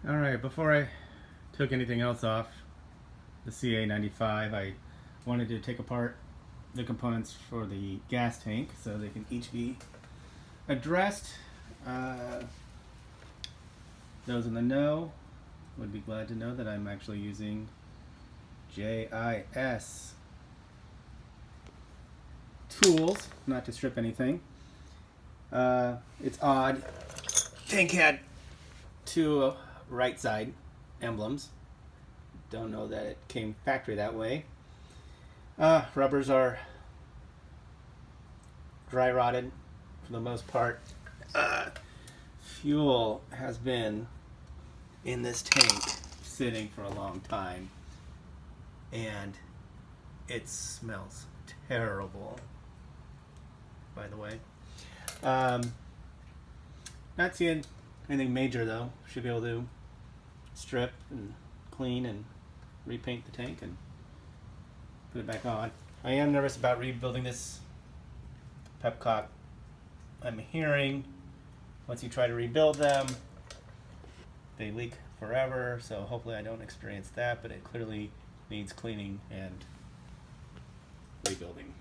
Alright, before I took anything else off the CA95, I wanted to take apart the components for the gas tank so they can each be addressed. Those in the know would be glad to know that I'm actually using JIS tools, not to strip anything. It's odd. Tank had two right side emblems. Don't know that it came factory that way. Rubbers are dry rotted for the most part. Fuel has been in this tank sitting for a long time, and it smells terrible, by the way. Not seeing anything major though. Should be able to strip and clean and repaint the tank and put it back on. I am nervous about rebuilding this pepcock. I'm hearing once you try to rebuild them, they leak forever, so hopefully I don't experience that, but it clearly needs cleaning and rebuilding.